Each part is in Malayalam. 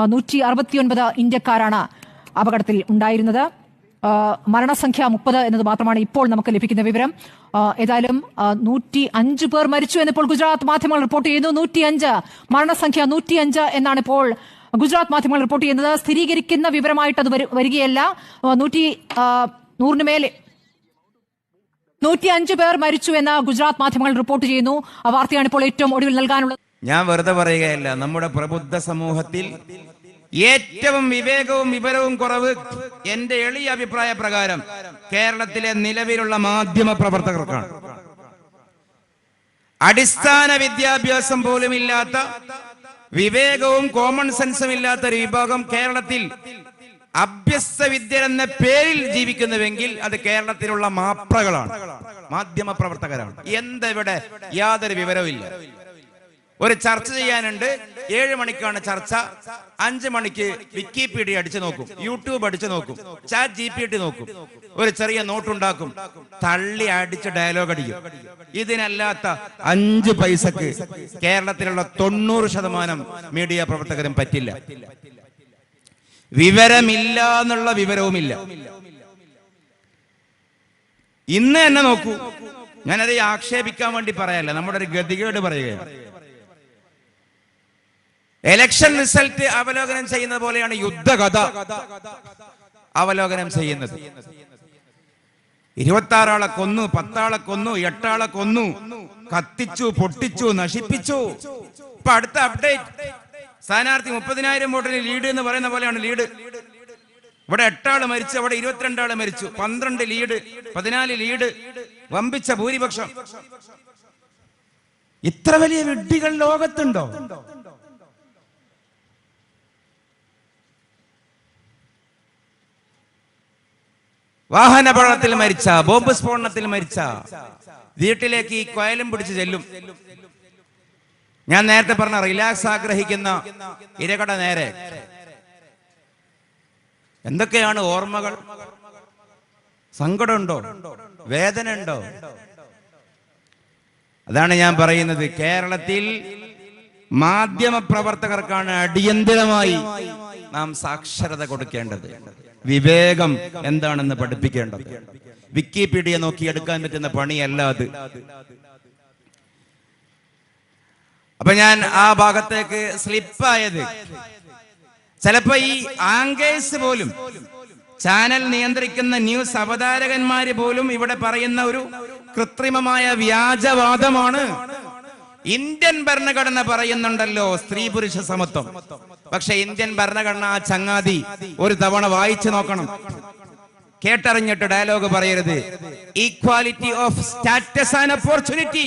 169 ഇന്ത്യക്കാരാണ് അപകടത്തിൽ ഉണ്ടായിരുന്നത്. മരണസംഖ്യ 30 എന്നത് മാത്രമാണ് ഇപ്പോൾ നമുക്ക് ലഭിക്കുന്ന വിവരം. ഏതായാലും 105 പേർ മരിച്ചു എന്നിപ്പോൾ ഗുജറാത്ത് മാധ്യമങ്ങൾ റിപ്പോർട്ട് ചെയ്യുന്നു. 105 മരണസംഖ്യ 105 എന്നാണ് ഇപ്പോൾ ഗുജറാത്ത് മാധ്യമങ്ങൾ റിപ്പോർട്ട് ചെയ്യുന്നത്. സ്ഥിരീകരിക്കുന്ന വിവരമായിട്ട് അത് വരികയല്ല. 100 മേലെ 105 പേർ മരിച്ചു എന്ന് ഗുജറാത്ത് മാധ്യമങ്ങൾ റിപ്പോർട്ട് ചെയ്യുന്നു. ആ വാർത്തയാണ് ഇപ്പോൾ ഏറ്റവും ഒടുവിൽ നൽകാനുള്ളത്. ഞാൻ വെറുതെ പറയുകയല്ല. നമ്മുടെ പ്രബുദ്ധ സമൂഹത്തിൽ ഏറ്റവും വിവേകവും വിവരവും കുറവ് എന്റെ എളിയ അഭിപ്രായ പ്രകാരം കേരളത്തിലെ നിലവിലുള്ള മാധ്യമ പ്രവർത്തകർക്കാണ്. അടിസ്ഥാന വിദ്യാഭ്യാസം പോലും ഇല്ലാത്ത, വിവേകവും കോമൺ സെൻസും ഇല്ലാത്ത ഒരു വിഭാഗം കേരളത്തിൽ അഭ്യസ്ത വിദ്യർ എന്ന പേരിൽ ജീവിക്കുന്നുവെങ്കിൽ അത് കേരളത്തിലുള്ള മാപ്രകളാണ്, മാധ്യമ പ്രവർത്തകരാണ്. എന്തിവിടെ യാതൊരു വിവരവും ഇല്ല. ഒരു ചർച്ച ചെയ്യാനുണ്ട്, 7 മണിക്കാണ് ചർച്ച, 5 മണിക്ക് വിക്കിപീഡിയ അടിച്ചു നോക്കും, യൂട്യൂബ് അടിച്ചു നോക്കും, ചാറ്റ് GPT നോക്കും, ഒരു ചെറിയ നോട്ടുണ്ടാക്കും, തള്ളി അടിച്ച് ഡയലോഗ് അടിക്കും. ഇതിനല്ലാത്ത 5 പൈസക്ക് കേരളത്തിലുള്ള 90% മീഡിയ പ്രവർത്തകരും പറ്റില്ല. വിവരമില്ല എന്നുള്ള വിവരവുമില്ല. ഇന്ന് തന്നെ നോക്കൂ, ഞാനത് ആക്ഷേപിക്കാൻ വേണ്ടി പറയല്ല, നമ്മുടെ ഒരു ഗതികേട് പറയുകയാണ്. ഇലക്ഷൻ റിസൾട്ട് അവലോകനം ചെയ്യുന്നത് പോലെയാണ് യുദ്ധകഥ അവലോകനം ചെയ്യുന്നത്. 26 ആളെ കൊന്നു, 10 ആളെ കൊന്നു, 8 ആളെ കൊന്നു, കത്തിച്ചു, പൊട്ടിച്ചു, നശിപ്പിച്ചു. ഇപ്പൊ അടുത്ത അപ്ഡേറ്റ്, സ്ഥാനാർത്ഥി 30,000 വോട്ടിന് ലീഡ് എന്ന് പറയുന്ന പോലെയാണ് ലീഡ്. ഇവിടെ 8 ആള് മരിച്ചു, അവിടെ 22 ആള് മരിച്ചു, 12 ലീഡ്, 14 ലീഡ്, വമ്പിച്ച ഭൂരിപക്ഷം. ഇത്ര വലിയ വിഡ്ഢികൾ ലോകത്തുണ്ടോ? വാഹനാപകടത്തിൽ മരിച്ച, ബോംബ് സ്ഫോടനത്തിൽ മരിച്ച വീട്ടിലേക്ക് ഈ കൊയലും പിടിച്ച് ചെല്ലും. ഞാൻ നേരത്തെ പറഞ്ഞ റിലാക്സ് ആഗ്രഹിക്കുന്ന ഇരകട നേരെ എന്തൊക്കെയാണ് ഓർമ്മകൾ? സങ്കടമുണ്ടോ? വേദന ഉണ്ടോ? അതാണ് ഞാൻ പറയുന്നത്. കേരളത്തിൽ മാധ്യമ പ്രവർത്തകർക്കാണ് അടിയന്തരമായി നാം സാക്ഷരത കൊടുക്കേണ്ടത്, വിവേകം എന്താണെന്ന് പഠിപ്പിക്കേണ്ടത്. വിക്കിപീഡിയ നോക്കിയെടുക്കാൻ പറ്റുന്ന പണിയല്ല അത്. അപ്പൊ ഞാൻ ആ ഭാഗത്തേക്ക് സ്ലിപ്പായത്, ചിലപ്പോ ഈ ആങ്കേഴ്സ് പോലും, ചാനൽ നിയന്ത്രിക്കുന്ന ന്യൂസ് അവതാരകന്മാര് പോലും ഇവിടെ പറയുന്ന ഒരു കൃത്രിമമായ വ്യാജവാദമാണ്. ഇന്ത്യൻ ഭരണഘടന പറയുന്നുണ്ടല്ലോ സ്ത്രീ പുരുഷ സമത്വം. പക്ഷെ ഇന്ത്യൻ ഭരണഘടന ആ ചങ്ങാതി ഒരു തവണ വായിച്ചു നോക്കണം, കേട്ടറിഞ്ഞിട്ട് ഡയലോഗ് പറയരുത്. Equality of status and opportunity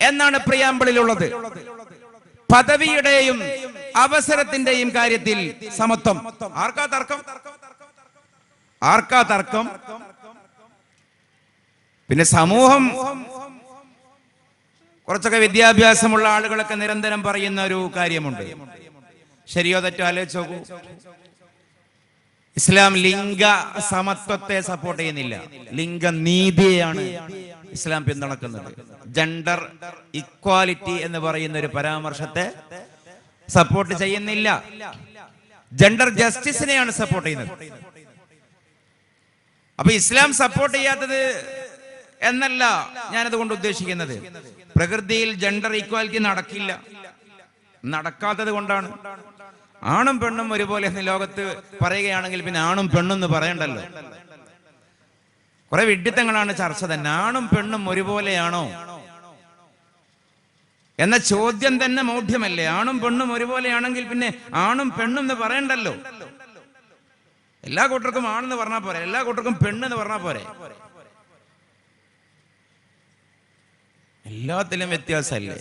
എന്നാണ് പ്രിയാമ്പിളിലുള്ളത്. പദവിയുടെയും അവസരത്തിന്റെയും കാര്യത്തിൽ സമത്വം. ആർക്കാ തർക്കം? ആർക്കാ തർക്കം? പിന്നെ സമൂഹം, കുറച്ചൊക്കെ വിദ്യാഭ്യാസമുള്ള ആളുകളൊക്കെ നിരന്തരം പറയുന്ന ഒരു കാര്യമുണ്ട്. ശരിയോ തെറ്റോ ആലോചിച്ച് നോക്കൂ. ഇസ്ലാം ലിംഗ സമത്വത്തെ സപ്പോർട്ട് ചെയ്യുന്നില്ല, ലിംഗനീതിയെയാണ് ഇസ്ലാം പിന്തുണക്കുന്നത്. ജെൻഡർ ഇക്വാലിറ്റി എന്ന് പറയുന്ന ഒരു പരാമർശത്തെ സപ്പോർട്ട് ചെയ്യുന്നില്ല. ജെൻഡർ ജസ്റ്റിസിനെയാണ് സപ്പോർട്ട് ചെയ്യുന്നത്. അപ്പൊ ഇസ്ലാം സപ്പോർട്ട് ചെയ്യാത്തത് എന്നല്ല ഞാനതുകൊണ്ട് ഉദ്ദേശിക്കുന്നത്. പ്രകൃതിയിൽ ജെൻഡർ ഈക്വാലിറ്റി നടക്കില്ല, നടക്കാത്തത് കൊണ്ടാണ്. ആണും പെണ്ണും ഒരുപോലെ ലോകത്ത് പറയുകയാണെങ്കിൽ പിന്നെ ആണും പെണ്ണും എന്ന് പറയണ്ടല്ലോ. കുറെ വിഡ്ഢിത്തങ്ങളാണ് ചർച്ച തന്നെ. ആണും പെണ്ണും ഒരുപോലെയാണോ എന്ന ചോദ്യം തന്നെ മൗഢ്യമല്ലേ? ആണും പെണ്ണും ഒരുപോലെയാണെങ്കിൽ പിന്നെ ആണും പെണ്ണും എന്ന് പറയണ്ടല്ലോ. എല്ലാ കൂട്ടർക്കും ആണെന്ന് പറഞ്ഞാൽ പോരെ, എല്ലാ കൂട്ടർക്കും പെണ്ണെന്ന് പറഞ്ഞാൽ പോരെ. എല്ലാത്തിലും വ്യത്യാസമല്ലേ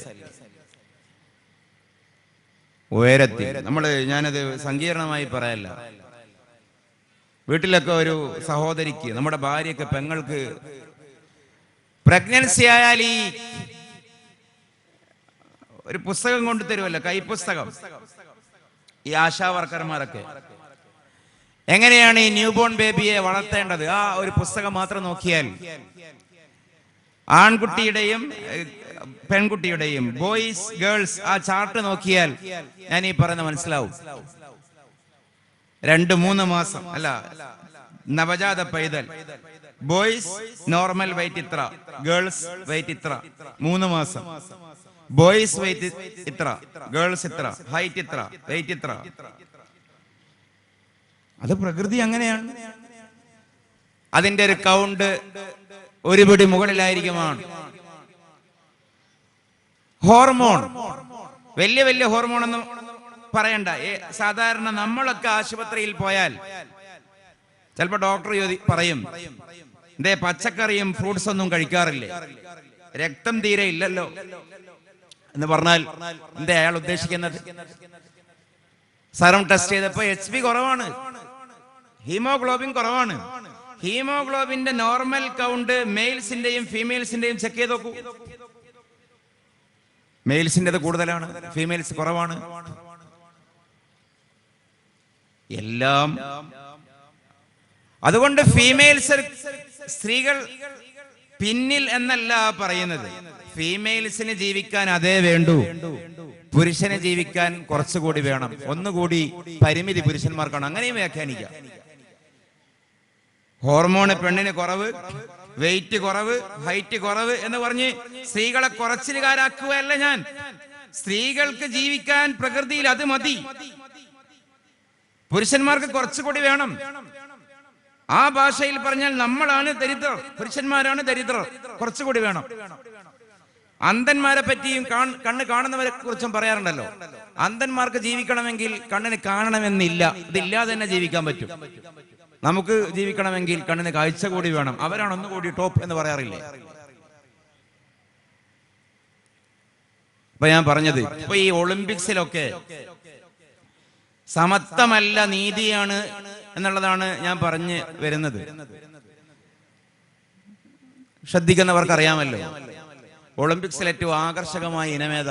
ഉയരത്തിൽ. ഞാനത് സങ്കീർണമായി പറയല്ല. വീട്ടിലൊക്കെ ഒരു സഹോദരിക്ക്, നമ്മുടെ ഭാര്യക്ക്, പെങ്ങൾക്ക് പ്രഗ്നൻസി ആയാൽ ഈ ഒരു പുസ്തകം കൊണ്ടു തരുമല്ലോ, കൈപ്പുസ്തകം. ഈ ആശാ വർക്കർമാരൊക്കെ എങ്ങനെയാണ് ഈ ന്യൂ ബോൺ ബേബിയെ വളർത്തേണ്ടത്, ആ ഒരു പുസ്തകം മാത്രം നോക്കിയാൽ ആൺകുട്ടിയുടെയും പെൺകുട്ടിയുടെയും ബോയ്സ് ഗേൾസ് ആ ചാർട്ട് നോക്കിയാൽ ഞാൻ ഈ പറയുന്ന മനസ്സിലാവും. 2-3 മാസം അല്ല, നവജാത പൈതൽ ബോയ്സ് നോർമൽ വെയിറ്റ് ഇത്ര, ഗേൾസ് വെയിറ്റ് ഇത്ര, 3 മാസം ബോയ്സ് വെയിറ്റ് ഇത്ര, ഗേൾസ് ഇത്ര, ഹൈറ്റ് ഇത്ര, വെയിറ്റ് ഇത്ര. അത് പ്രകൃതി അങ്ങനെയാണ്. അതിന്റെ ഒരു കൗണ്ട് ഒരു പിടി മുകളിലായിരിക്കുമാണ്. ഹോർമോൺ, വലിയ വലിയ ഹോർമോൺ ഒന്നും പറയണ്ട. സാധാരണ നമ്മളൊക്കെ ആശുപത്രിയിൽ പോയാൽ ചിലപ്പോ ഡോക്ടർ പറയും, എന്തേ പച്ചക്കറിയും ഫ്രൂട്ട്സ് ഒന്നും കഴിക്കാറില്ലേ, രക്തം തീരെ ഇല്ലല്ലോ എന്ന് പറഞ്ഞാൽ എന്തേ അയാൾ ഉദ്ദേശിക്കുന്നത്? സെറം ടെസ്റ്റ് ചെയ്തപ്പോ HB കുറവാണ്, ഹീമോഗ്ലോബിൻ കുറവാണ്. ഹീമോഗ്ലോബിന്റെ നോർമൽ കൗണ്ട് മെയിൽസിന്റെയും ഫീമെയിൽസിന്റെയും ചെക്ക് ചെയ്ത് നോക്കൂ. മെയിൽസിന്റേത് കൂടുതലാണ്, ഫീമെയിൽസ് കുറവാണ്. എല്ലാം അതുകൊണ്ട് ഫീമെയിൽസ്, സ്ത്രീകൾ പിന്നിൽ എന്നല്ല പറയുന്നത്. ഫീമെയിൽസിന് ജീവിക്കാൻ അതേ വേണ്ടൂ, പുരുഷന് ജീവിക്കാൻ കുറച്ചുകൂടി വേണം. ഒന്നുകൂടി പരിമിതി പുരുഷന്മാർക്കാണ്. അങ്ങനെയും വ്യാഖ്യാനിക്കാം. ഹോർമോണ് പെണ്ണിന് കുറവ്, വെയിറ്റ് കുറവ്, ഹൈറ്റ് കുറവ് എന്ന് പറഞ്ഞ് സ്ത്രീകളെ കുറച്ചിലുകാരാക്കുകയല്ല ഞാൻ. സ്ത്രീകൾക്ക് ജീവിക്കാൻ പ്രകൃതിയിൽ അത് മതി. പുരുഷന്മാർക്ക് കുറച്ചുകൂടി വേണം. ആ ഭാഷയിൽ പറഞ്ഞാൽ നമ്മളാണ് ദരിദ്രർ, പുരുഷന്മാരാണ് ദരിദ്രർ, കുറച്ചുകൂടി വേണം. അന്ധന്മാരെ പറ്റിയും കണ്ണ് കാണുന്നവരെ കുറിച്ചും പറയാറുണ്ടല്ലോ. അന്ധന്മാർക്ക് ജീവിക്കണമെങ്കിൽ കണ്ണിന് കാണണമെന്നില്ല, ഇതില്ലാതെ തന്നെ ജീവിക്കാൻ പറ്റും. നമുക്ക് ജീവിക്കണമെങ്കിൽ കണ്ണിന് കാഴ്ച കൂടി വേണം. അവരാണ് ഒന്നുകൂടി ടോപ്പ് എന്ന് പറയാറില്ലേ? അപ്പൊ ഞാൻ പറഞ്ഞത്, ഇപ്പൊ ഈ ഒളിമ്പിക്സിലൊക്കെ സമത്വമല്ല നീതിയാണ് എന്നുള്ളതാണ് ഞാൻ പറഞ്ഞു വരുന്നത്. ശ്രദ്ധിക്കുന്നവർക്ക് അറിയാമല്ലോ, ഒളിമ്പിക്സിൽ ഏറ്റവും ആകർഷകമായ ഇനമേത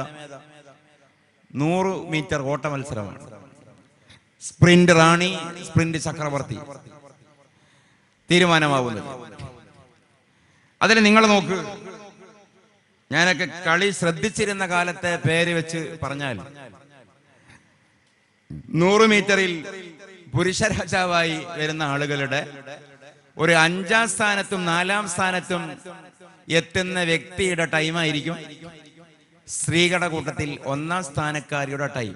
100 മീറ്റർ ഓട്ട മത്സരമാണ്. സ്പ്രിന്റ് റാണി, സ്പ്രിന്റ് ചക്രവർത്തി തീരുമാനമാവുന്നത്. അതിൽ നിങ്ങൾ നോക്ക്, ഞാനൊക്കെ കളി ശ്രദ്ധിച്ചിരുന്ന കാലത്തെ പേര് വെച്ച് പറഞ്ഞാൽ 100 മീറ്ററിൽ പുരുഷ രാജാവായി വരുന്ന ആളുകളുടെ ഒരു 5ാം സ്ഥാനത്തും 4ാം സ്ഥാനത്തും എത്തുന്ന വ്യക്തിയുടെ ടൈമായിരിക്കും സ്ത്രീകളുടെ കൂട്ടത്തിൽ 1ാം സ്ഥാനക്കാരിയുടെ ടൈം.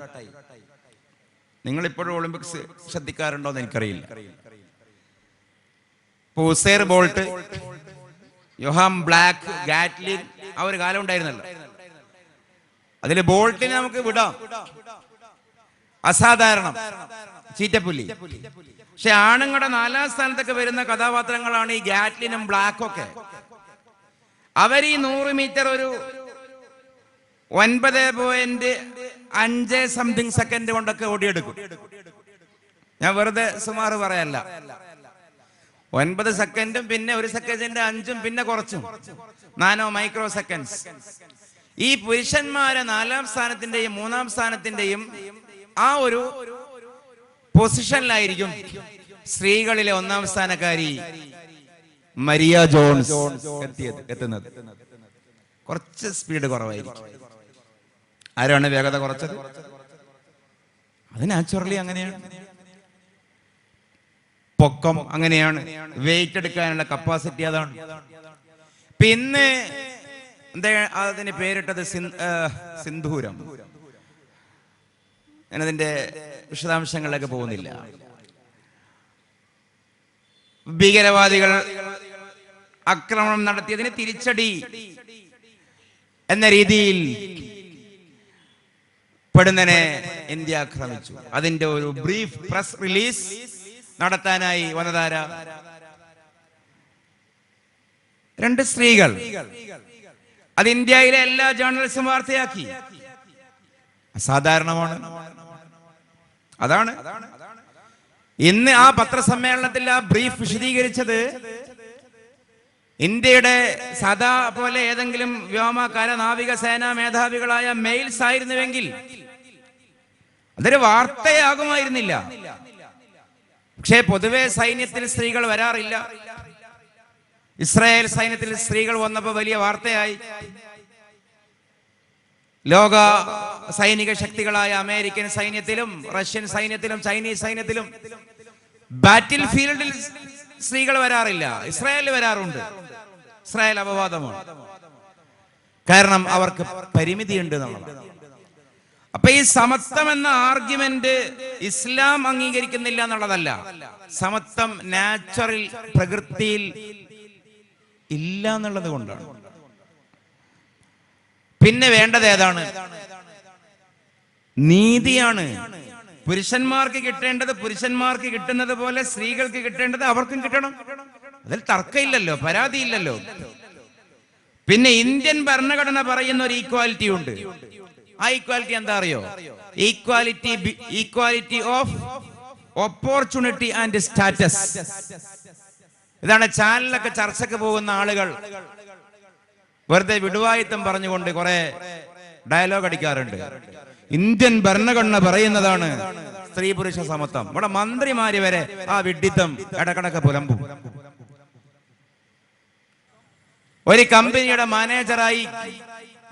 നിങ്ങൾ ഇപ്പോഴും ഒളിമ്പിക്സ് ശ്രദ്ധിക്കാറുണ്ടോ എന്ന് എനിക്കറിയില്ല. ഉസൈർ ബോൾട്ട്, യോഹാം ബ്ലാക്ക്, ഗാറ്റ്ലിൻ, ആ ഒരു കാലം ഉണ്ടായിരുന്നല്ലോ. അതില് ബോൾട്ടിനെ നമുക്ക് വിടാം, അസാധാരണം, ചീറ്റപ്പുലി. പക്ഷെ ആണുങ്ങളുടെ 4ാം സ്ഥാനത്തൊക്കെ വരുന്ന കഥാപാത്രങ്ങളാണ് ഈ ഗാറ്റ്ലിനും ബ്ലാക്കും ഒക്കെ. അവർ ഈ 100 മീറ്റർ ഒരു 9.5 സംതിങ് സെക്കൻഡ് കൊണ്ടൊക്കെ ഓടിയെടുക്കും. ഞാൻ വെറുതെ സുമാറ് പറയല്ല. 9 സെക്കൻഡും പിന്നെ 1 സെക്കൻഡിന്റെ 5ഉം പിന്നെ കുറച്ചും, 4 മൈക്രോ സെക്കൻഡ്സ്. ഈ പുരുഷന്മാരെ 4ാം സ്ഥാനത്തിന്റെയും 3ാം സ്ഥാനത്തിന്റെയും ആ ഒരു പൊസിഷനിലായിരിക്കും സ്ത്രീകളിലെ 1ാം സ്ഥാനക്കാരി മരിയ ജോൺസ് എത്തുന്നത്. കുറച്ച് സ്പീഡ് കുറവായിരിക്കും. ആരാണ് വേഗത കുറച്ചത്? അത് നാച്ചുറലി അങ്ങനെയാണ്. പൊക്കം അങ്ങനെയാണ്, വെയിറ്റ് എടുക്കാനുള്ള കപ്പാസിറ്റി അതാണ്. പിന്നെ എന്താ അതിന് പേരിട്ടത്? സിന്ദൂരം. ഞാനതിന്റെ വിശദാംശങ്ങളിലേക്ക് പോകുന്നില്ല. ഭീകരവാദികൾ ആക്രമണം നടത്തിയതിന് തിരിച്ചടി എന്ന രീതിയിൽ പെടുന്നനെ ഇന്ത്യ ആക്രമിച്ചു. അതിന്റെ ഒരു ബ്രീഫ് പ്രസ് റിലീസ് നടത്താനായി വന്നതാര? 2 സ്ത്രീകൾ. അത് ഇന്ത്യയിലെ എല്ലാ ജേർണലിസ്റ്റും വാർത്തയാക്കി. അസാധാരണമാണ്. അതാണ് ഇന്ന് ആ പത്രസമ്മേളനത്തിൽ ആ ബ്രീഫ് വിശദീകരിച്ചത്. ഇന്ത്യയുടെ സദാ പോലെ ഏതെങ്കിലും വ്യോമ, കര, നാവിക സേനാ മേധാവികളായ മെയിൽസ് ആയിരുന്നുവെങ്കിൽ അതൊരു വാർത്തയാകുമായിരുന്നില്ല. പക്ഷേ പൊതുവെ സൈന്യത്തിൽ സ്ത്രീകൾ വരാറില്ല. ഇസ്രായേൽ സൈന്യത്തിൽ സ്ത്രീകൾ വന്നപ്പോൾ വലിയ വാർത്തയായി. ലോക സൈനിക ശക്തികളായ അമേരിക്കൻ സൈന്യത്തിലും റഷ്യൻ സൈന്യത്തിലും ചൈനീസ് സൈന്യത്തിലും ബാറ്റിൽ ഫീൽഡിൽ സ്ത്രീകൾ വരാറില്ല. ഇസ്രായേലിൽ വരാറുണ്ട്. ഇസ്രായേൽ അപവാദമാണ്. കാരണം അവർക്ക് പരിമിതിയുണ്ട് എന്നുള്ളതാണ്. അപ്പൊ ഈ സമത്വം എന്ന ആർഗ്യുമെന്റ് ഇസ്ലാം അംഗീകരിക്കുന്നില്ല എന്നുള്ളതല്ല. സമത്വം നാച്ചുറൽ, പ്രകൃതിയിൽ ഇല്ല എന്നുള്ളത് കൊണ്ടാണ്. പിന്നെ വേണ്ടത് ഏതാണ്? നീതിയാണ്. പുരുഷന്മാർക്ക് കിട്ടേണ്ടത് പുരുഷന്മാർക്ക് കിട്ടുന്നത് പോലെ സ്ത്രീകൾക്ക് കിട്ടേണ്ടത് അവർക്കും കിട്ടണം. അതിൽ തർക്കമില്ലല്ലോ, പരാതിയില്ലല്ലോ. പിന്നെ ഇന്ത്യൻ ഭരണഘടന പറയുന്ന ഒരു ഈക്വാലിറ്റി ഉണ്ട്. ആ ഈക്വാലിറ്റി എന്താ അറിയോ? Equality of opportunity and status. ഇതാണ് ചാനലിലൊക്കെ ചർച്ചയ്ക്ക് പോകുന്ന ആളുകൾ വെറുതെ വിടുവായിത്തം പറഞ്ഞുകൊണ്ട് കുറെ ഡയലോഗ് അടിക്കാറുണ്ട്. ഇന്ത്യൻ ഭരണഘടന പറയുന്നതാണ് സ്ത്രീ പുരുഷ സമത്വം. ഇവിടെ മന്ത്രിമാര് വരെ ആ വിഡ്ഢിത്തം ഇടക്കിടക്ക് പുലമ്പും. ഒരു കമ്പനിയുടെ മാനേജറായി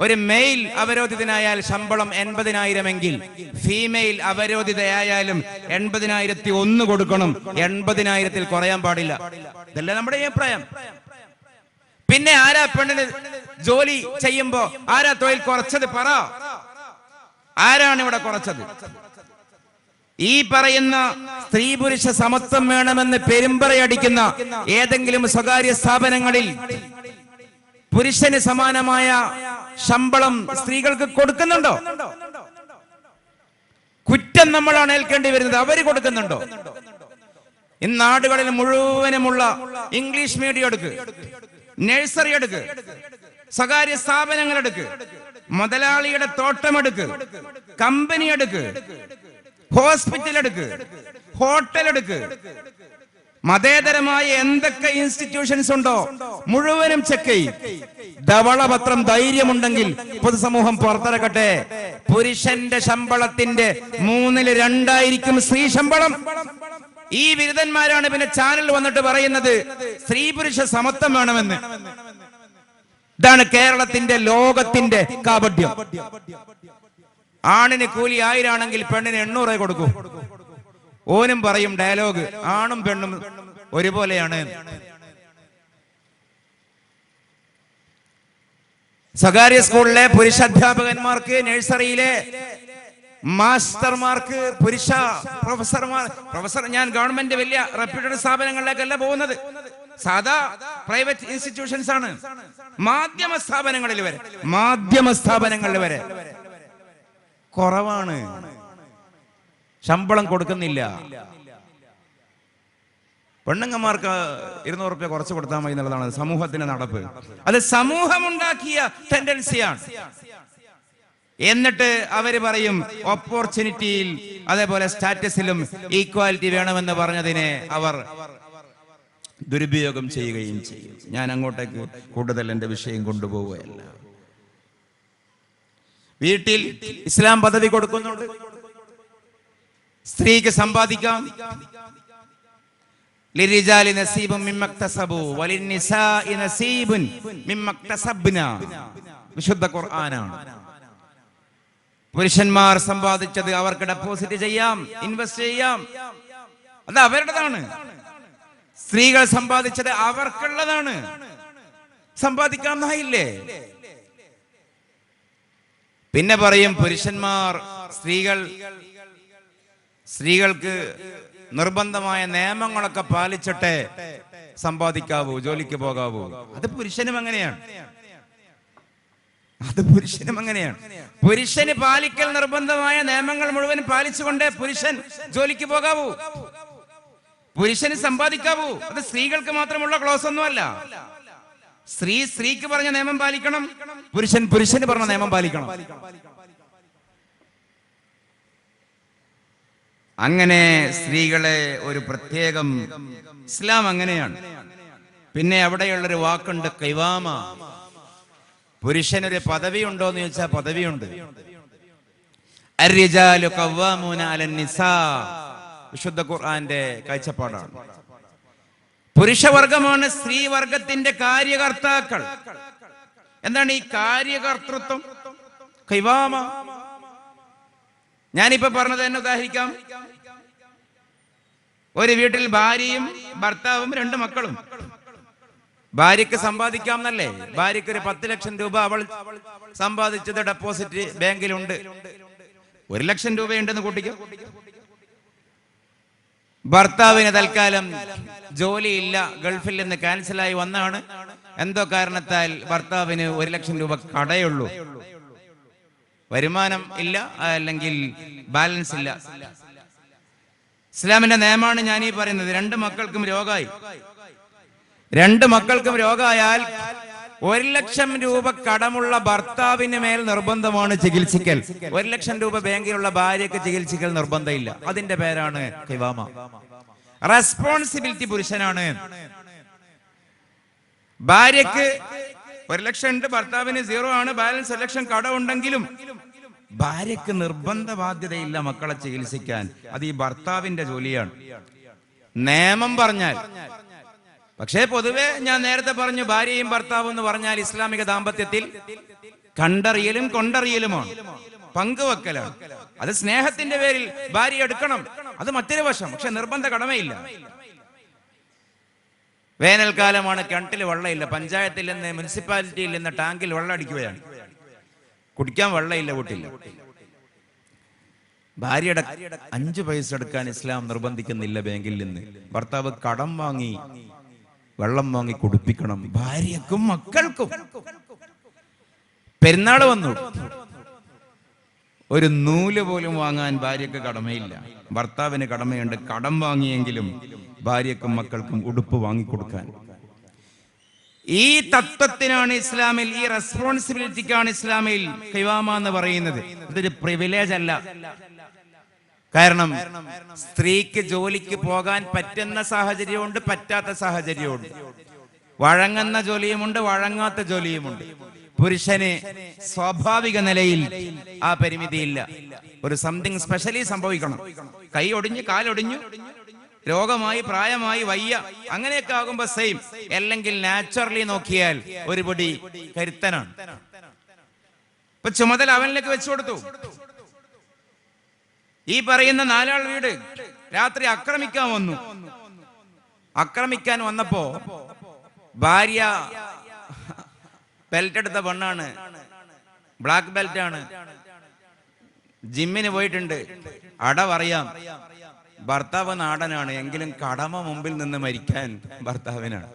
ഒരു മെയിൽ അവരോധിതനായാൽ ശമ്പളം 80,000 എങ്കിൽ ഫീമെയിൽ അവരോധിതയായാലും 80,001 കൊടുക്കണം. 80,000 കുറയാൻ പാടില്ല. ഇതല്ലേ നമ്മുടെ അഭിപ്രായം. പിന്നെ ആരാ പെണ്ണിന് ജോലി ചെയ്യുമ്പോ ആരാ തൊഴിൽ കുറച്ചത്? പറ, ആരാണ് ഇവിടെ കുറച്ചത്? ഈ പറയുന്ന സ്ത്രീ പുരുഷ സമത്വം വേണമെന്ന് പെരുമ്പറയടിക്കുന്ന ഏതെങ്കിലും സ്വകാര്യ സ്ഥാപനങ്ങളിൽ പുരുഷന് സമാനമായ ശമ്പളം സ്ത്രീകൾക്ക് കൊടുക്കുന്നുണ്ടോ? കുറ്റം നമ്മളാണ് ഏൽക്കേണ്ടി വരുന്നത്. അവര് കൊടുക്കുന്നുണ്ടോ? ഇന്ന് നാടുകളിൽ മുഴുവനുമുള്ള ഇംഗ്ലീഷ് മീഡിയം എടുക്ക്, നഴ്സറി എടുക്ക്, സ്വകാര്യ സ്ഥാപനങ്ങൾ എടുക്ക്, മുതലാളിയുടെ തോട്ടം എടുക്ക്, കമ്പനി എടുക്ക്, ഹോസ്പിറ്റൽ എടുക്ക്, ഹോട്ടൽ എടുക്ക്, മതേതരമായ എന്തൊക്കെ ഇൻസ്റ്റിറ്റ്യൂഷൻസ് ഉണ്ടോ മുഴുവനും ചെക്ക് ചെയ്യും. ധവളപത്രം ധൈര്യമുണ്ടെങ്കിൽ പൊതുസമൂഹം പുറത്തിറക്കട്ടെ. പുരുഷന്റെ ശമ്പളത്തിന്റെ 2/3 സ്ത്രീ ശമ്പളം. ഈ ബിരുദന്മാരാണ് പിന്നെ ചാനൽ വന്നിട്ട് പറയുന്നത് സ്ത്രീ പുരുഷ സമത്വം വേണമെന്ന്. ഇതാണ് കേരളത്തിന്റെ, ലോകത്തിന്റെ കാപട്യം. ആണിന് കൂലി 1000 ആണെങ്കിൽ പെണ്ണിന് 800 കൊടുക്കൂ. ഓനും പറയും ഡയലോഗ്, ആണും പെണ്ണും ഒരുപോലെയാണ്. സ്വകാര്യ സ്കൂളിലെ പുരുഷ അധ്യാപകന്മാർക്ക്, നഴ്സറിയിലെ മാസ്റ്റർമാർക്ക് പുരുഷ പ്രൊഫസർ ഞാൻ ഗവൺമെന്റ് വലിയ റെപ്യൂട്ടഡ് സ്ഥാപനങ്ങളിലേക്കല്ല പോകുന്നത്, സാധാ പ്രൈവറ്റ് ഇൻസ്റ്റിറ്റ്യൂഷൻസ് ആണ്. മാധ്യമ സ്ഥാപനങ്ങളിൽ വരെ കുറവാണ്, ശമ്പളം കൊടുക്കുന്നില്ല. പെണ്ണുങ്ങന്മാർക്ക് 200 രൂപ കുറച്ച് കൊടുത്താൽ മതി എന്നുള്ളതാണ് സമൂഹത്തിന്റെ നടപ്പ്. അത് സമൂഹമുണ്ടാക്കിയ ടെൻഡൻസിയാണ്. എന്നിട്ട് അവര് പറയും ഓപ്പർച്യൂണിറ്റിയിൽ അതേപോലെ സ്റ്റാറ്റസിലും ഈക്വാലിറ്റി വേണമെന്ന് പറഞ്ഞതിനെ അവർ ദുരുപയോഗം ചെയ്യുകയും ചെയ്യും. ഞാൻ അങ്ങോട്ടേക്ക് കൂടുതൽ എന്റെ വിഷയം കൊണ്ടുപോവുകയല്ല. വീട്ടിൽ ഇസ്ലാം പദവി കൊടുക്കുന്നുണ്ട്. സ്ത്രീക്ക് സമ്പാദിക്കാം. ലിരിജാലി നസീബുൻ മിമ്മക്തസബു വലിന്നിസാഇ നസീബുൻ മിമ്മക്തസബ്ന. വിശുദ്ധ ഖുർആനാണ്. പുരുഷന്മാർ സമ്പാദിച്ചത് അവർക്ക് ഡെപ്പോസിറ്റ് ചെയ്യാം, ഇൻവെസ്റ്റ് ചെയ്യാം, അത് അവരുടേതാണ്. സ്ത്രീകൾ സമ്പാദിച്ചത് അവർക്കുള്ളതാണ്. സമ്പാദിക്കാമെന്നായില്ലേ? പിന്നെ പറയും പുരുഷന്മാർ സ്ത്രീകൾക്ക് നിർബന്ധമായ നിയമങ്ങളൊക്കെ പാലിച്ചിട്ടേ സമ്പാദിക്കാവൂ, ജോലിക്ക് പോകാവൂ. അത് പുരുഷനും അങ്ങനെയാണ്. പുരുഷന് പാലിക്കൽ നിർബന്ധമായ നിയമങ്ങൾ മുഴുവൻ പാലിച്ചുകൊണ്ട് പുരുഷൻ ജോലിക്ക് പോകാവൂ, പുരുഷന് സമ്പാദിക്കാവൂ. അത് സ്ത്രീകൾക്ക് മാത്രമുള്ള ക്ലോസ് ഒന്നുമല്ല. സ്ത്രീക്ക് പറഞ്ഞ നിയമം പാലിക്കണം, പുരുഷന് പറഞ്ഞ നിയമം പാലിക്കണം. അങ്ങനെ സ്ത്രീകളെ ഒരു പ്രത്യേകം ഇസ്ലാം അങ്ങനെയാണ്. പിന്നെ അവിടെയുള്ളൊരു വാക്കുണ്ട് ഖിവാമ. പുരുഷനൊരു പദവി ഉണ്ടോ എന്ന് ചോദിച്ചാൽ പദവിയുണ്ട്. അർരിജാലു ഖവ്വാമൂന അലന്നിസാ, വിശുദ്ധ ഖുർആന്റെ കാഴ്ചപ്പാടാണ്. പുരുഷവർഗമാണ് സ്ത്രീവർഗത്തിന്റെ കാര്യകർത്താക്കൾ. എന്താണ് ഈ കാര്യകർത്തൃത്വം? ഖിവാമ. ഞാനിപ്പോ പറഞ്ഞത് തന്നെ ഉദാഹരിക്കാം. ഒരു വീട്ടിൽ ഭാര്യയും ഭർത്താവും 2 മക്കളും. ഭാര്യക്ക് സമ്പാദിക്കാം എന്നല്ലേ? ഭാര്യക്ക് ഒരു 10 ലക്ഷം രൂപ അവൾ സമ്പാദിച്ചത് ഡെപ്പോസിറ്റ് ബാങ്കിലുണ്ട്. 1 ലക്ഷം രൂപയുണ്ടെന്ന് കൂട്ടിക്കും. ഭർത്താവിന് തൽക്കാലം ജോലിയില്ല, ഗൾഫിൽ നിന്ന് ക്യാൻസലായി വന്നാണ്. എന്തോ കാരണത്താൽ ഭർത്താവിന് 1 ലക്ഷം രൂപ കടയുള്ളൂ, വരുമാനം ഇല്ല, അല്ലെങ്കിൽ ബാലൻസ് ഇല്ല. ഇസ്ലാമിന്റെ നിയമമാണ് ഞാൻ ഈ പറയുന്നത്. 2 മക്കൾക്കും രോഗമായി. 2 മക്കൾക്കും രോഗമായാൽ 1 ലക്ഷം രൂപ കടമുള്ള ഭർത്താവിന് മേൽ നിർബന്ധമാണ് ചികിത്സിക്കൽ. 1 ലക്ഷം രൂപ ബാങ്കിലുള്ള ഭാര്യക്ക് ചികിത്സിക്കൽ നിർബന്ധമില്ല. അതിന്റെ പേരാണ് ഖിവാമ. റെസ്പോൺസിബിലിറ്റി പുരുഷനാണ്. ഭാര്യക്ക് 1 ലക്ഷം ഉണ്ട്, ഭർത്താവിന് 0 ആണ്, ബാലൻസ് 1 ലക്ഷം കടമുണ്ടെങ്കിലും ഭാര്യക്ക് നിർബന്ധ ബാധ്യതയില്ല മക്കളെ ചികിത്സിക്കാൻ. അത് ഈ ഭർത്താവിന്റെ ജോലിയാണ് നിയമം പറഞ്ഞാൽ. പക്ഷേ പൊതുവെ ഞാൻ നേരത്തെ പറഞ്ഞു, ഭാര്യയും ഭർത്താവും എന്ന് പറഞ്ഞാൽ ഇസ്ലാമിക ദാമ്പത്യത്തിൽ കണ്ടറിയലും കൊണ്ടറിയലുമാണ്, പങ്കുവെക്കലാണ്. അത് സ്നേഹത്തിന്റെ പേരിൽ ഭാര്യ എടുക്കണം, അത് മറ്റൊരു വശം. പക്ഷെ നിർബന്ധ കടമയില്ല. വേനൽക്കാലമാണ്, കിണറ്റിൽ വെള്ളമില്ല, പഞ്ചായത്തിൽ നിന്ന് മുനിസിപ്പാലിറ്റിയിൽ നിന്ന് ടാങ്കിൽ വെള്ളം അടിക്കുകയാണ്, കുടിക്കാൻ വെള്ളമില്ല വീട്ടിൽ. ഭാര്യയുടെ 5 പൈസ എടുക്കാൻ ഇസ്ലാം നിർബന്ധിക്കുന്നില്ല ബാങ്കിൽ നിന്ന്. ഭർത്താവ് കടം വാങ്ങി വെള്ളം വാങ്ങി കുടിപ്പിക്കണം ഭാര്യക്കും മക്കൾക്കും. പെരുന്നാൾ വന്നു, ഒരു നൂല് പോലും വാങ്ങാൻ ഭാര്യക്ക് കടമയില്ല, ഭർത്താവിന് കടമയുണ്ട്. കടം വാങ്ങിയെങ്കിലും ഭാര്യക്കും മക്കൾക്കും ഉടുപ്പ് വാങ്ങിക്കൊടുക്കാൻ. ഈ തത്വത്തിനാണ് ഇസ്ലാമിൽ, ഈ റെസ്പോൺസിബിലിറ്റിക്കാണ് ഇസ്ലാമിൽ ഖിവാമ എന്ന് പറയുന്നത്. ഇതൊരു പ്രിവിലേജ് അല്ല. കാരണം സ്ത്രീക്ക് ജോലിക്ക് പോകാൻ പറ്റുന്ന സാഹചര്യമുണ്ട്, പറ്റാത്ത സാഹചര്യമുണ്ട്. വഴങ്ങുന്ന ജോലിയുമുണ്ട്, വഴങ്ങാത്ത ജോലിയുമുണ്ട്. പുരുഷന് സ്വാഭാവിക നിലയിൽ ആ പരിമിതിയില്ല. ഒരു സംതിങ് സ്പെഷ്യലി സംഭവിക്കണം, കൈ ഒടിഞ്ഞു, കാലൊടിഞ്ഞു, രോഗമായി, പ്രായമായി, വയ്യ, അങ്ങനെയൊക്കെ ആകുമ്പോ സെയിം. അല്ലെങ്കിൽ നാച്ചുറലി നോക്കിയാൽ ഒരു പൊടി കരുത്തനാണ്. ഇപ്പൊ ചുമതല അവനിലേക്ക് വെച്ചു കൊടുത്തു. ഈ പറയുന്ന 4 ആൾ വീട് രാത്രി ആക്രമിക്കാൻ വന്നു. ആക്രമിക്കാൻ വന്നപ്പോ ഭാര്യ ബെൽറ്റ് എടുത്ത പെണ്ണാണ്, ബ്ലാക്ക് ബെൽറ്റ് ആണ്, ജിമ്മിന് പോയിട്ടുണ്ട്, അടവറിയാം. ഭർത്താവ് നാടനാണ്, എങ്കിലും കടമ മുമ്പിൽ നിന്ന് മരിക്കാൻ ഭർത്താവിനാണ്.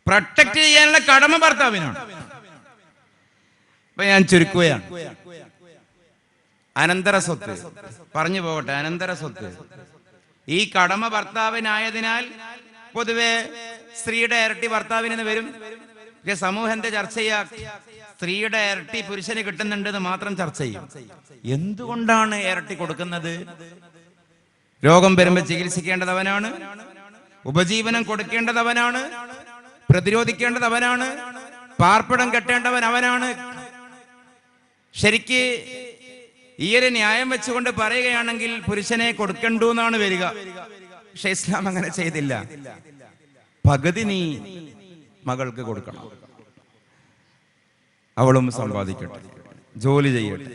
പ്രൊട്ടക്ട് ചെയ്യാനുള്ള കടമ ഭർത്താവിനാണ്. അപ്പൊ ഞാൻ ചുരുക്കുകയാണ്. അനന്തര സ്വത്ത് പറഞ്ഞു പോകട്ടെ. അനന്തര സ്വത്ത് ഈ കടമ ഭർത്താവിനായതിനാൽ പൊതുവെ സ്ത്രീയുടെ ഇരട്ടി ഭർത്താവിന് വരും. പക്ഷെ സമൂഹം എന്താ ചർച്ച ചെയ്യാ? സ്ത്രീയുടെ ഇരട്ടി പുരുഷന് കിട്ടുന്നുണ്ടെന്ന് മാത്രം ചർച്ച ചെയ്യും. എന്തുകൊണ്ടാണ് ഇരട്ടി കൊടുക്കുന്നത്? രോഗം വരുമ്പോൾ ചികിത്സിക്കേണ്ടത് അവനാണ്, ഉപജീവനം കൊടുക്കേണ്ടത് അവനാണ്, പ്രതിരോധിക്കേണ്ടത് അവനാണ്, പാർപ്പിടം കെട്ടേണ്ടവൻ അവനാണ്. ശരിക്ക് ഈ ഒരു ന്യായം വെച്ചുകൊണ്ട് പറയുകയാണെങ്കിൽ പുരുഷനെ കൊടുക്കണ്ടു എന്നാണ് വരിക. പക്ഷെ ഇസ്ലാം അങ്ങനെ ചെയ്തില്ല. പകുതി നീ മകൾക്ക് കൊടുക്കണം, അവളും സമ്പാദിക്കട്ടെ, ജോലി ചെയ്യട്ടെ.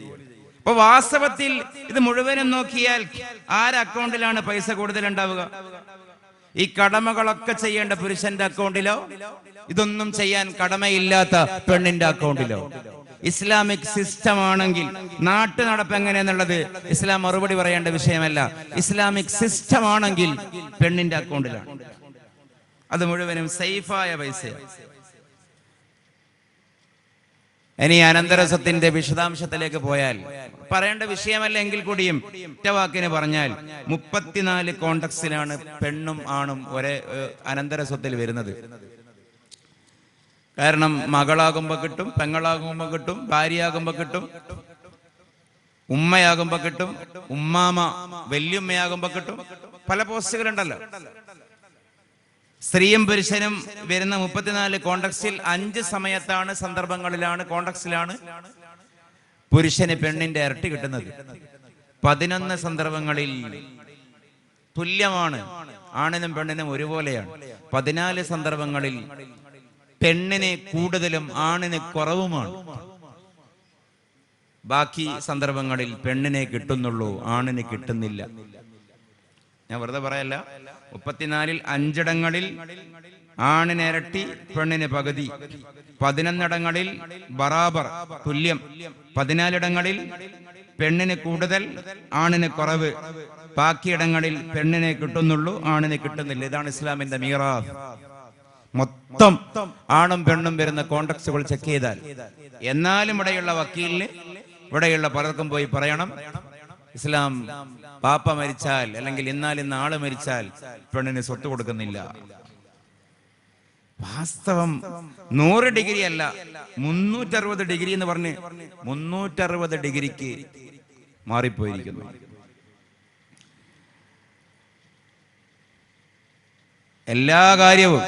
അപ്പൊ വാസ്തവത്തിൽ ഇത് മുഴുവനും നോക്കിയാൽ ആരുടെ അക്കൗണ്ടിലാണ് പൈസ കൂടുതൽ ഉണ്ടാവുക? ഈ കടമകളൊക്കെ ചെയ്യേണ്ട പുരുഷന്റെ അക്കൗണ്ടിലോ, ഇതൊന്നും ചെയ്യാൻ കടമയില്ലാത്ത പെണ്ണിന്റെ അക്കൗണ്ടിലോ? ഇസ്ലാമിക് സിസ്റ്റം ആണെങ്കിൽ നാട്ടു നടപ്പ് എങ്ങനെയെന്നുള്ളത് ഇസ്ലാം മറുപടി പറയേണ്ട വിഷയമല്ല. ഇസ്ലാമിക് സിസ്റ്റം ആണെങ്കിൽ പെണ്ണിന്റെ അക്കൗണ്ടിലാണ്, അത് മുഴുവനും സേഫായ പൈസയാണ്. ഇനി അനന്തരസ്വത്തിന്റെ വിശദാംശത്തിലേക്ക് പോയാൽ പറയേണ്ട വിഷയമല്ല എങ്കിൽ കൂടിയും ഒറ്റ വാക്കിന് പറഞ്ഞാൽ 34 കോണ്ടക്സിലാണ് പെണ്ണും ആണും ഒരേ അനന്തരസ്വത്തിൽ വരുന്നത്. കാരണം മകളാകുമ്പോ കിട്ടും, പെങ്ങളാകുമ്പോ കിട്ടും, ഭാര്യയാകുമ്പോ കിട്ടും, ഉമ്മയാകുമ്പോ കിട്ടും, ഉമ്മാമ വല്യുമ്മയാകുമ്പോ കിട്ടും. പല പോസ്റ്റുകളുണ്ടല്ലോ. സ്ത്രീയും പുരുഷനും വരുന്ന 34 കോണ്ടക്സിൽ 5 സമയത്താണ്, സന്ദർഭങ്ങളിലാണ്, കോണ്ടക്സിലാണ് പുരുഷന് പെണ്ണിന്റെ ഇരട്ടി കിട്ടുന്നത്. 11 സന്ദർഭങ്ങളിൽ തുല്യമാണ്, ആണിനും പെണ്ണിനും ഒരുപോലെയാണ്. 14 സന്ദർഭങ്ങളിൽ പെണ്ണിന് കൂടുതലും ആണിന് കുറവുമാണ്. ബാക്കി സന്ദർഭങ്ങളിൽ പെണ്ണിനെ കിട്ടുന്നുള്ളൂ, ആണിന് കിട്ടുന്നില്ല. ഞാൻ വെറുതെ പറയല്ല. 34 5 ആണിന് ഇരട്ടി, പെണ്ണിന് പകുതി. 11 ബറാബർ തുല്യം. 14 പെണ്ണിന് കൂടുതൽ, ആണിന് കുറവ്. ബാക്കിയിടങ്ങളിൽ പെണ്ണിനെ കിട്ടുന്നുള്ളൂ, ആണിന് കിട്ടുന്നില്ല. ഇതാണ് ഇസ്ലാമിന്റെ മീറാത്ത്. മൊത്തം ആണും പെണ്ണും വരുന്ന കോണ്ടക്സുകൾ ചെക്ക് ചെയ്താൽ. എന്നാലും ഇവിടെയുള്ള വക്കീലിന്, ഇവിടെയുള്ള പലർക്കും പോയി പറയണം, ഇസ്ലാം പാപ്പ മരിച്ചാൽ അല്ലെങ്കിൽ ഇന്ന ആള് മരിച്ചാൽ പെണ്ണിന് സ്വത്ത് കൊടുക്കുന്നില്ല. വാസ്തവം 100 ഡിഗ്രി അല്ല, 360 ഡിഗ്രി എന്ന് പറഞ്ഞ് 360 ഡിഗ്രിക്ക് മാറിപ്പോയിരിക്കുന്നു. എല്ലാ കാര്യവും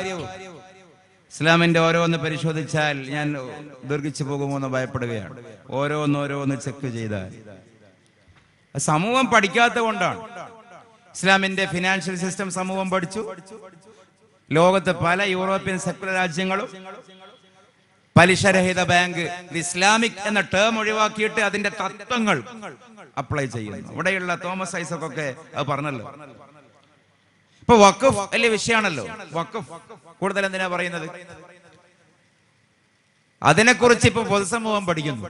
ഇസ്ലാമിന്റെ ഓരോന്ന് പരിശോധിച്ചാൽ, ഞാൻ ദീർഘിച്ചു പോകുമോ എന്ന് ഭയപ്പെടുകയാണ്. ഓരോന്നോരോന്ന് ചെക്ക് ചെയ്താൽ സമൂഹം പഠിക്കാത്ത കൊണ്ടാണ്. ഇസ്ലാമിന്റെ ഫിനാൻഷ്യൽ സിസ്റ്റം സമൂഹം പഠിച്ചു. ലോകത്ത് പല യൂറോപ്യൻ സെക്കുലർ രാജ്യങ്ങളും പലിശരഹിത ബാങ്ക്, ഇസ്ലാമിക് എന്ന ടേം ഒഴിവാക്കിയിട്ട് അതിന്റെ തത്വങ്ങൾ അപ്ലൈ ചെയ്യുന്നു. ഇവിടെയുള്ള തോമസ് ഐസക്കൊക്കെ അത് പറഞ്ഞല്ലോ. ഇപ്പൊ വഖഫ് വലിയ വിഷയമാണല്ലോ. വഖഫ് കൂടുതൽ എന്തിനാ പറയുന്നത്? അതിനെക്കുറിച്ച് ഇപ്പൊ പൊതുസമൂഹം പഠിക്കുന്നു.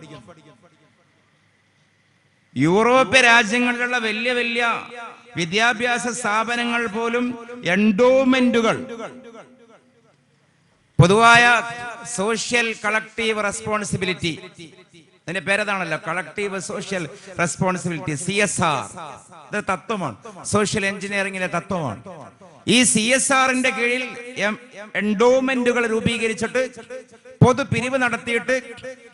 യൂറോപ്യ രാജ്യങ്ങളിലുള്ള വലിയ വലിയ വിദ്യാഭ്യാസ സ്ഥാപനങ്ങൾ പോലും എൻഡോമെന്റുകൾ, പൊതുവായ സോഷ്യൽ കളക്റ്റീവ് റെസ്പോൺസിബിലിറ്റി, അതിന്റെ പേരതാണല്ലോ, കളക്റ്റീവ് സോഷ്യൽ റെസ്പോൺസിബിലിറ്റി, CSR. ഇത് തത്വമാണ്, സോഷ്യൽ എഞ്ചിനീയറിംഗിലെ തത്വമാണ്. ഈ CSRന്റെ കീഴിൽ എൻഡോമെന്റുകൾ രൂപീകരിച്ചിട്ട് പൊതു പിരിവ് നടത്തിയിട്ട്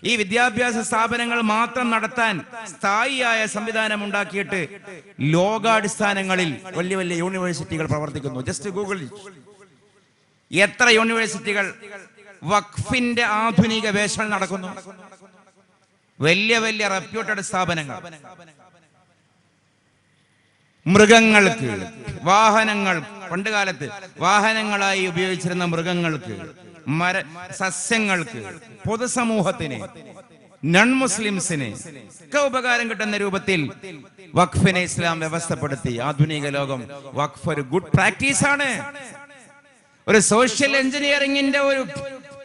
ഈ വിദ്യാഭ്യാസ സ്ഥാപനങ്ങൾ മാത്രം നടത്താൻ സ്ഥായിയായ സംവിധാനം ഉണ്ടാക്കിയിട്ട് ലോകാടിസ്ഥാനങ്ങളിൽ വലിയ വലിയ യൂണിവേഴ്സിറ്റികൾ പ്രവർത്തിക്കുന്നു. ജസ്റ്റ് ഗൂഗിൾ എത്ര യൂണിവേഴ്സിറ്റികൾ വഖഫിന്റെ ആധുനിക വേഷങ്ങൾ നടക്കുന്നു. വലിയ വലിയ റെപ്യൂട്ടഡ് സ്ഥാപനങ്ങൾ. മൃഗങ്ങൾക്ക്, വാഹനങ്ങൾ, പണ്ടുകാലത്ത് വാഹനങ്ങളായി ഉപയോഗിച്ചിരുന്ന മൃഗങ്ങൾക്ക്, സസ്യങ്ങൾക്ക്, പൊതുസമൂഹത്തിന്, നോൺ മുസ്ലിംസിന് ഒക്കെ ഉപകാരം കിട്ടുന്ന രൂപത്തിൽ വഖഫിനെ ഇസ്ലാം വ്യവസ്ഥപ്പെടുത്തി. ആധുനിക ലോകം വഖഫ് ഒരു ഗുഡ് പ്രാക്ടീസ് ആണ്, ഒരു സോഷ്യൽ എഞ്ചിനീയറിംഗിന്റെ ഒരു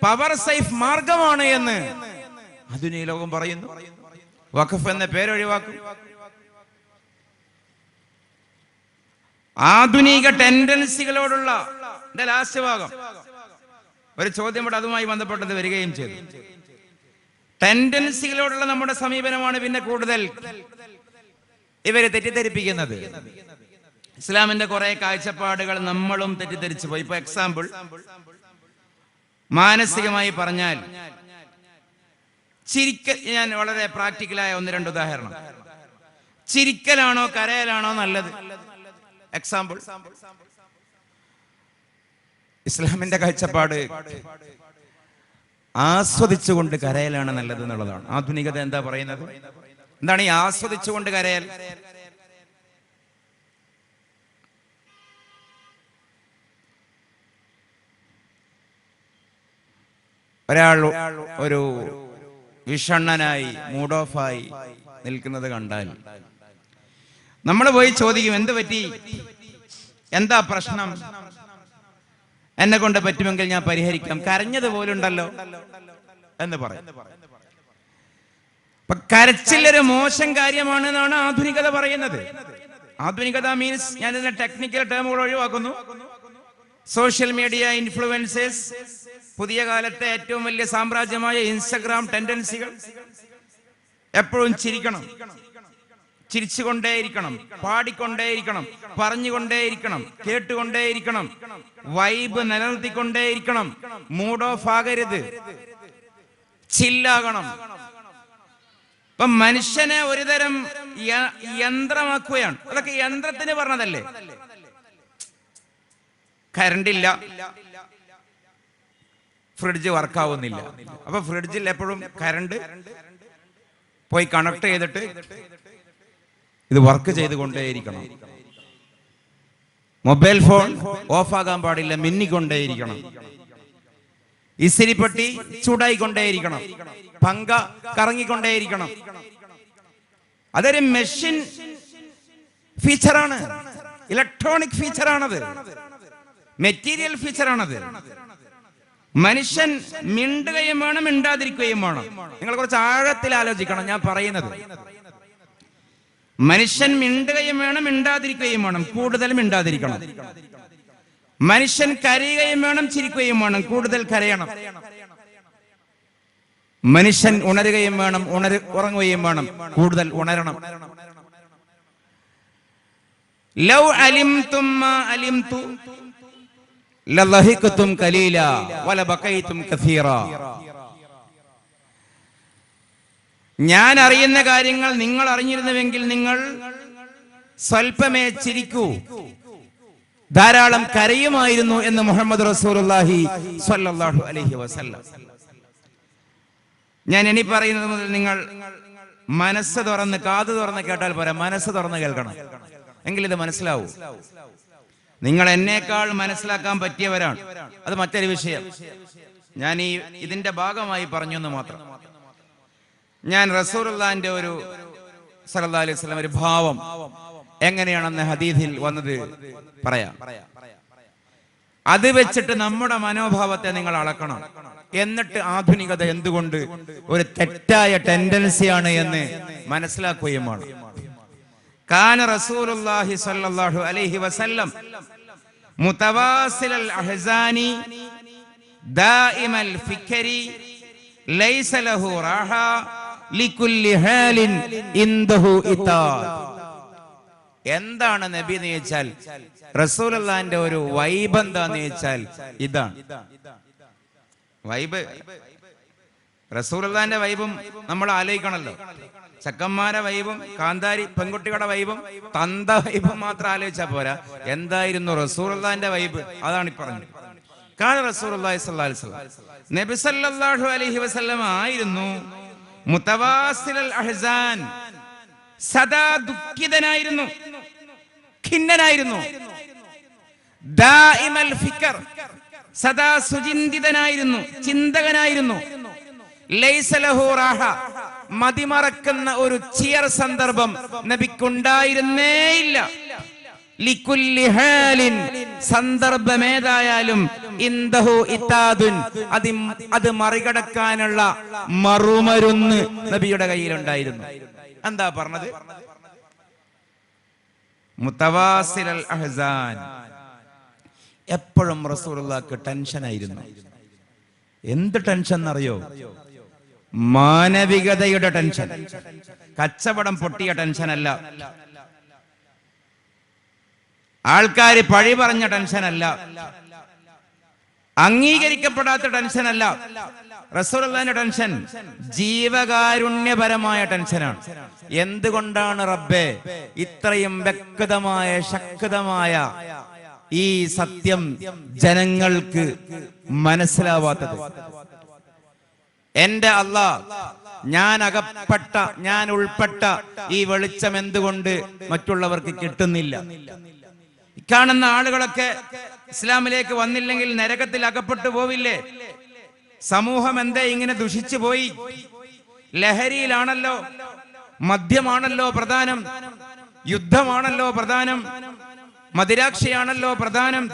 പവർ സേഫ് മാർഗമാണ് എന്ന് ആധുനിക ലോകം പറയുന്നു. വഖഫ് എന്ന പേരൊഴിവാക്കും. ആധുനിക ടെൻഡൻസികളോടുള്ള ലാസ്റ്റ് ഭാഗം ഒരു ചോദ്യം കൂടെ അതുമായി ബന്ധപ്പെട്ടത് വരികയും ചെയ്തു. ടെൻഡൻസികളോടുള്ള നമ്മുടെ സമീപനമാണ് പിന്നെ കൂടുതൽ ഇവരെ തെറ്റിദ്ധരിപ്പിക്കുന്നത്. ഇസ്ലാമിന്റെ കുറെ കാഴ്ചപ്പാടുകൾ നമ്മളും തെറ്റിദ്ധരിച്ചു പോയി. ഇപ്പൊ എക്സാമ്പിൾ, മാനസികമായി പറഞ്ഞാൽ ഞാൻ വളരെ പ്രാക്ടിക്കലായ 1-2 ഉദാഹരണം. ചിരിക്കലാണോ കരയലാണോ നല്ലത്? എക്സാമ്പിൾ, ഇസ്ലാമിന്റെ കാഴ്ചപ്പാട് ആസ്വദിച്ചുകൊണ്ട് കരയലാണ് നല്ലത് എന്നുള്ളതാണ്. ആധുനികത എന്താ പറയുന്നത്? എന്താണ് ഈ ആസ്വദിച്ചുകൊണ്ട് കരയൽ? ഒരാൾ ഒരു വിഷണ്ണനായി, മൂഡ് ഓഫായി നിൽക്കുന്നത് കണ്ടാൽ നമ്മൾ പോയി ചോദിക്കും, എന്ത് പറ്റി, എന്താ പ്രശ്നം, എന്നെ കൊണ്ട് പറ്റുമെങ്കിൽ ഞാൻ പരിഹരിക്കാം, കരഞ്ഞത് പോലുണ്ടല്ലോ എന്ന് പറയും. അപ്പൊ കരച്ചിലൊരു മോശം കാര്യമാണ് എന്നാണ് ആധുനികത പറയുന്നത്. ആധുനികത മീൻസ്, ഞാൻ ഇതിന്റെ ടെക്നിക്കൽ ടേമുകൾ ഒഴിവാക്കുന്നു. സോഷ്യൽ മീഡിയ ഇൻഫ്ലുവൻസേഴ്സ്, പുതിയ കാലത്തെ ഏറ്റവും വലിയ സാമ്രാജ്യമായ ഇൻസ്റ്റഗ്രാം ടെൻഡൻസികൾ. എപ്പോഴും ചിരിക്കണം, ചിരിച്ചുകൊണ്ടേയിരിക്കണം, പാടിക്കൊണ്ടേയിരിക്കണം, പറഞ്ഞുകൊണ്ടേയിരിക്കണം, കേട്ടുകൊണ്ടേയിരിക്കണം, വൈബ് നിലനിർത്തിക്കൊണ്ടേയിരിക്കണം, മൂഡ് ഓഫ് ആകരുത്, ചില്ലാകണം. ഇപ്പൊ മനുഷ്യനെ ഒരുതരം യന്ത്രമാക്കുകയാണ്. അതൊക്കെ യന്ത്രത്തിന് പറഞ്ഞതല്ലേ. കറണ്ടില്ല, ഫ്രിഡ്ജ് വർക്കാവുന്നില്ല. അപ്പൊ ഫ്രിഡ്ജിൽ എപ്പോഴും കറണ്ട് പോയി കണക്ട് ചെയ്തിട്ട് ഇത് വർക്ക് ചെയ്തുകൊണ്ടേയിരിക്കണം. മൊബൈൽ ഫോൺ ഓഫ് ആകാൻ പാടില്ല, മിന്നിക്കൊണ്ടേയിരിക്കണം. ഇസ്തിരിപ്പെട്ടി ചൂടായിക്കൊണ്ടേയിരിക്കണം, പങ്ക കറങ്ങിക്കൊണ്ടേയിരിക്കണം. അതൊരു മെഷീൻ ഫീച്ചറാണ്, ഇലക്ട്രോണിക് ഫീച്ചറാണത്, മെറ്റീരിയൽ ഫീച്ചറാണത്. മനുഷ്യൻ മിണ്ടുകയും വേണം, മിണ്ടാതിരിക്കുകയും വേണം. നിങ്ങൾ കുറച്ച് ആഴത്തിൽ ആലോചിക്കണം ഞാൻ പറയുന്നത്. മനുഷ്യൻ മിണ്ടുകയും വേണം, മിണ്ടാതിരിക്കുകയും വേണം, കൂടുതൽ മിണ്ടാതിരിക്കണം. മനുഷ്യൻ കരയുകയും വേണം, ചിരിക്കുകയും വേണം, കൂടുതൽ കരയണം. മനുഷ്യൻ ഉണരുകയും വേണം, ഉറങ്ങുകയും വേണം, കൂടുതൽ ഉണരണം. ലൗ അലിംതും മാ അലിംതു ലളഹിഖ്തും ഖലീലാ വലബഖൈതും കസീറാ. ഞാൻ അറിയുന്ന കാര്യങ്ങൾ നിങ്ങൾ അറിഞ്ഞിരുന്നുവെങ്കിൽ നിങ്ങൾ സ്വൽപ്പമേ ചിരിക്കൂ, ധാരാളം കരയുമായിരുന്നു എന്ന് മുഹമ്മദ് റസൂലുള്ളാഹി സ്വല്ലല്ലാഹു അലൈഹി വസല്ലം. ഞാൻ ഇനി പറയുന്നത് മുതൽ നിങ്ങൾ മനസ്സ് തുറന്ന്, കാത് തുറന്ന് കേട്ടാൽ പോരാ, മനസ്സ് തുറന്ന് കേൾക്കണം, എങ്കിലിത് മനസ്സിലാവൂ. നിങ്ങൾ എന്നേക്കാൾ മനസ്സിലാക്കാൻ പറ്റിയവരാണ്, അത് മറ്റൊരു വിഷയം. ഞാൻ ഇതിന്റെ ഭാഗമായി പറഞ്ഞു എന്ന് മാത്രം. ഞാൻ റസൂലുള്ളാഹിന്റെ ഒരു സല്ലല്ലാഹു അലൈഹി വസല്ലം ഒരു ഭാവം എങ്ങനെയാണെന്ന് ഹദീസിൽ വന്നത് പറയാം. അത് വെച്ചിട്ട് നമ്മുടെ മനോഭാവത്തെ നിങ്ങൾ അളക്കണം. എന്നിട്ട് ആധുനികത എന്തുകൊണ്ട് ഒരു തെറ്റായ ടെൻഡൻസിയാണ് എന്ന് മനസ്സിലാക്കുകയും വേണം. കാന റസൂലുള്ളാഹി സ്വല്ലല്ലാഹു അലൈഹി വസല്ലം മുതവാസിലൽ അഹ്സാനി ദായിമൽ ഫിക്രി ലൈസ ലഹു റാഹ ലികുല്ലി ഹാലിൻ ഇൻദഹു ഇതാദ്. എന്താണ് നബി എന്ന് ചോദിച്ചാൽ, റസൂലുള്ളാഹിന്റെ ഒരു വൈബ് എന്താന്ന് ചോദിച്ചാൽ ഇതാണ് വൈബ്. റസൂലുള്ളാഹിന്റെ വൈബും നമ്മൾ ആലോചിക്കണല്ലോ. ചക്കന്മാരെ വൈബും കാന്താരി പെൺകുട്ടികളുടെ വൈബും തന്ത വൈബും മാത്രം ആലോചിച്ചാൽ പോരാ, എന്തായിരുന്നു റസൂലുള്ളാഹിന്റെ വൈബ്? അതാണ് ഈ പറഞ്ഞത്. കാന റസൂലുള്ളാഹി സ്വല്ലല്ലാഹു അലൈഹി വസല്ലം, നബി സല്ലല്ലാഹു അലൈഹി വസല്ലം ആയിരുന്നു മുതവാസിലൽ അഹ്സാൻ, സദാ ദുഃഖിതനായിരുന്നു, ഖിന്നനായിരുന്നു. ദായിമൽ ഫിക്ർ, സദാ സുചിന്തിതനായിരുന്നു, ചിന്തകനായിരുന്നു. ലൈസ ലഹു റാഹ, മതിമറക്കുന്ന ഒരു ചിയർ സന്ദർഭം നബിക്കുണ്ടായിരുന്നേയില്ല. ലികുല്ലി ഹാലിൻ, സന്ദർഭമേതായാലും ഇൻദഹു ഇതാദുൻ, അത് മറികടക്കാനുള്ള മറുമരുന്ന് നബിയുടെ കയ്യിലുണ്ടായിരുന്നു. എന്താ പറഞ്ഞത്? മുതവാസിലൽ അഹ്സാൻ. എപ്പോഴും റസൂലുള്ളാഹിക്ക് ടെൻഷനായിരുന്നു. എന്ത് ടെൻഷൻ എന്നറിയോ? മാനവികതയുടെ ടെൻഷൻ. കച്ചവടം പൊട്ടിയ ടെൻഷനല്ല, ആൾക്കാര് പഴി പറഞ്ഞ ടെൻഷനല്ല, അംഗീകരിക്കപ്പെടാത്ത ടെൻഷനല്ല. റസൂലുള്ളാഹിന്റെ ടെൻഷൻ ജീവകാരുണ്യപരമായ ടെൻഷനാണ്. എന്തുകൊണ്ടാണ് റബ്ബേ ഇത്രയും വ്യക്തമായ ശക്തമായ ഈ സത്യം ജനങ്ങൾക്ക് മനസ്സിലാവാത്തത്? എന്റെ അല്ലാഹ്, ഞാൻ ഉൾപ്പെട്ട ഈ വെളിച്ചം എന്തുകൊണ്ട് മറ്റുള്ളവർക്ക് കിട്ടുന്നില്ല? കാണുന്ന ആളുകളൊക്കെ ഇസ്ലാമിലേക്ക് വന്നില്ലെങ്കിൽ നരകത്തിൽ അകപ്പെട്ടു പോവില്ലേ? സമൂഹം എന്തേ ഇങ്ങനെ ദുഷിച്ചു പോയി? ലഹരിയിലാണല്ലോ, മദ്യമാണല്ലോ പ്രധാനം, യുദ്ധമാണല്ലോ പ്രധാനം, മദിരാക്ഷിയാണല്ലോ പ്രധാനം,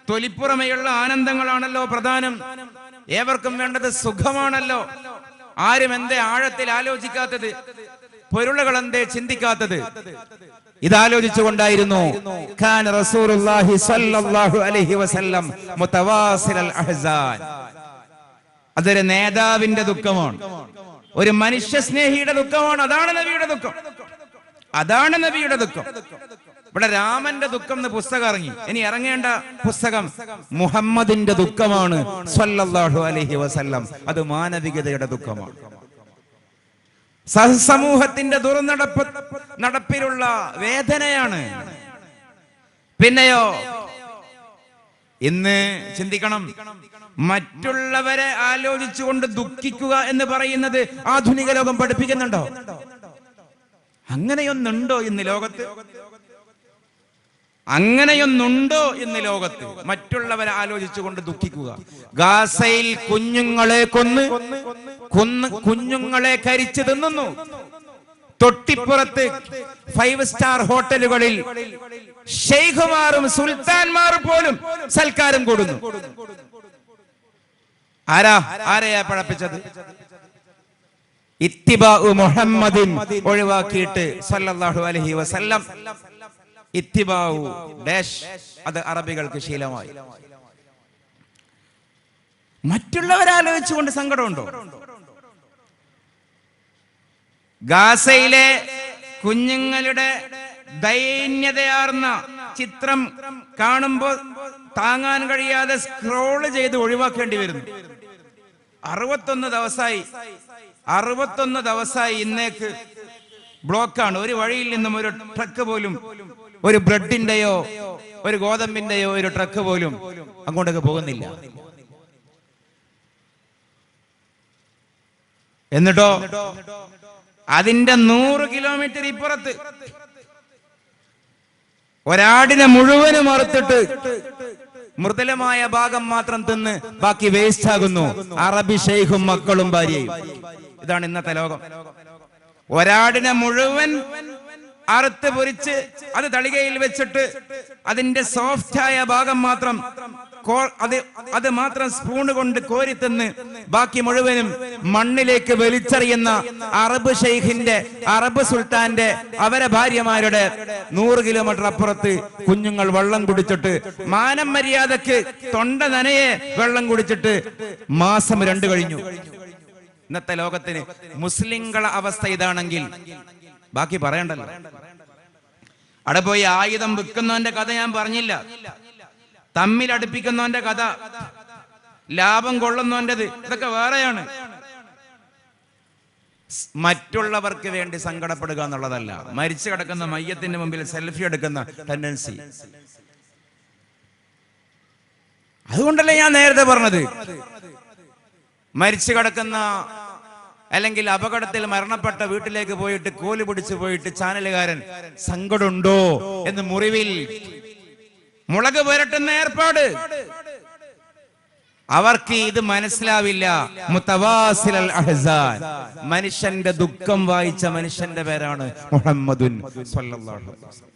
തൊലിപ്പുറമെയുള്ള ആനന്ദങ്ങളാണല്ലോ പ്രധാനം. ഏവർക്കും വേണ്ടത് സുഖമാണല്ലോ. ആരും എന്തേ ആഴത്തിൽ ആലോചിക്കാത്തത്? പൊരുളുകൾ എന്തേ ചിന്തിക്കാത്തത്? ഇതാലോചിച്ചുകൊണ്ടായിരുന്നു ഖാന റസൂലുള്ളാഹി സ്വല്ലല്ലാഹു അലൈഹി വസല്ലം മുതവാസിലൽ അഹ്സാൻ. അതൊരു നേതാവിന്റെ ദുഃഖമാണ്, ഒരു മനുഷ്യ സ്നേഹിയുടെ ദുഃഖമാണ്. അതാണ് നബിയുടെ ദുഃഖം, അതാണ് നബിയുടെ ദുഃഖം. ഇവിടെ രാമന്റെ ദുഃഖം എന്ന് പുസ്തകം ഇറങ്ങി. ഇനി ഇറങ്ങേണ്ട പുസ്തകം മുഹമ്മദിന്റെ ദുഃഖമാണ് സ്വല്ലല്ലാഹു അലൈഹി വസല്ലം. അത് മാനവികതയുടെ ദുഃഖമാണ്. സഹസമൂഹത്തിന്റെ നടപ്പിലുള്ള വേദനയാണ്. പിന്നെയോ ഇന്ന് ചിന്തിക്കണം, മറ്റുള്ളവരെ ആലോചിച്ചുകൊണ്ട് ദുഃഖിക്കുക എന്ന് പറയുന്നത് ആധുനിക ലോകം പഠിപ്പിക്കുന്നുണ്ടോ? അങ്ങനെയൊന്നുണ്ടോ ഇന്ന് ലോകത്ത്? അങ്ങനെയൊന്നുണ്ടോ ഇന്ന് ലോകത്ത്? മറ്റുള്ളവരെ ആലോചിച്ചുകൊണ്ട് ദുഃഖിക്കുക. ഗാസയിൽ കുഞ്ഞുങ്ങളെ കൊന്ന് കുഞ്ഞുങ്ങളെ കരിച്ചു തിന്നുന്നു. തൊട്ടിപ്പുറത്ത് 5 സ്റ്റാർ ഹോട്ടലുകളിൽ ഷെയ്ഖുമാരും സുൽത്താൻമാരും പോലും സൽക്കാരം കൊടുന്നു. ആരെയാ പഴപ്പിച്ചത്? ഇത്തിബാഉ മുഹമ്മദിൻ ഒഴിവാക്കിയിട്ട് സല്ലല്ലാഹു അലൈഹി വസല്ലം ഇത്തിബാഉ ഡാഷ് അത് അറബികൾക്ക് ശീലമായി. മറ്റുള്ളവരാലോചിച്ചുകൊണ്ട് സങ്കടമുണ്ടോ? ഗാസയിലെ കുഞ്ഞുങ്ങളുടെ ദൈന്യതയാർന്ന ചിത്രം കാണുമ്പോൾ താങ്ങാൻ കഴിയാതെ സ്ക്രോൾ ചെയ്ത് ഒഴിവാക്കേണ്ടി വരുന്നു. 61 ദിവസമായി ഇന്നേക്ക് ബ്ലോക്കാണ്. ഒരു വഴിയിൽ നിന്നും ഒരു ട്രക്ക് പോലും, ഒരു ബ്രെഡിന്റെയോ ഒരു ഗോതമ്പിന്റെയോ ഒരു ട്രക്ക് പോലും അങ്ങോട്ടേക്ക് പോകുന്നില്ല. എന്നിട്ടോ അതിന്റെ 100 കിലോമീറ്റർ ഇപ്പുറത്ത് ഒരാടിനെ മുഴുവനും അറുത്തിട്ട് മൃദുലമായ ഭാഗം മാത്രം തിന്ന് ബാക്കി വേസ്റ്റ് ആകുന്നു അറബി ഷെയ്ഖും മക്കളും ഭാര്യയും. ഇതാണ് ഇന്നത്തെ ലോകം. ഒരാടിനെ മുഴുവൻ അറുത്ത് പൊരിച്ച് അത് തളികയിൽ വെച്ചിട്ട് അതിന്റെ സോഫ്റ്റായ ഭാഗം മാത്രം അത് മാത്രം സ്പൂണ് കൊണ്ട് കോരി തിന്ന് ബാക്കി മുഴുവനും മണ്ണിലേക്ക് വലിച്ചെറിയുന്ന അറബ് ഷെയ്ഖിന്റെ, അറബ് സുൽത്താന്റെ, അവരെ ഭാര്യമാരുടെ 100 കിലോമീറ്റർ അപ്പുറത്ത് കുഞ്ഞുങ്ങൾ വെള്ളം കുടിച്ചിട്ട് മാനം മര്യാദക്ക് തൊണ്ട നനയെ വെള്ളം കുടിച്ചിട്ട് മാസം 2 കഴിഞ്ഞു. ഇന്നത്തെ ലോകത്തിന് മുസ്ലിങ്ങളെ അവസ്ഥ ഇതാണെങ്കിൽ ബാക്കി പറയണ്ടല്ലോ. അവിടെ പോയി ആയുധം വിൽക്കുന്നവന്റെ കഥ ഞാൻ പറഞ്ഞില്ല, തമ്മിൽ അടുപ്പിക്കുന്നവന്റെ കഥ, ലാഭം കൊള്ളുന്നവന്റേത്, ഇതൊക്കെ വേറെയാണ്. മറ്റുള്ളവർക്ക് വേണ്ടി സങ്കടപ്പെടുക എന്നുള്ളതല്ല. മരിച്ചു കിടക്കുന്ന മയ്യത്തിന്റെ മുമ്പിൽ സെൽഫി എടുക്കുന്ന ടെൻഡൻസി. അതുകൊണ്ടല്ലേ ഞാൻ നേരത്തെ പറഞ്ഞത്, മരിച്ചു കിടക്കുന്ന അല്ലെങ്കിൽ അപകടത്തിൽ മരണപ്പെട്ട വീട്ടിലേക്ക് പോയിട്ട് കോല് പിടിച്ചു പോയിട്ട് ചാനലുകാരൻ സങ്കടമുണ്ടോ എന്ന് മുറിവിൽ മുളക് പുരട്ടുന്ന ഏർപ്പാട്. അവർക്ക് ഇത് മനസ്സിലാവില്ല. മുതവാസിലൽ അഹ്സാൻ, മനുഷ്യന്റെ ദുഃഖം വായിച്ച മനുഷ്യന്റെ പേരാണ് മുഹമ്മദുൻ സ്വല്ലല്ലാഹു അലൈഹി വസല്ലം.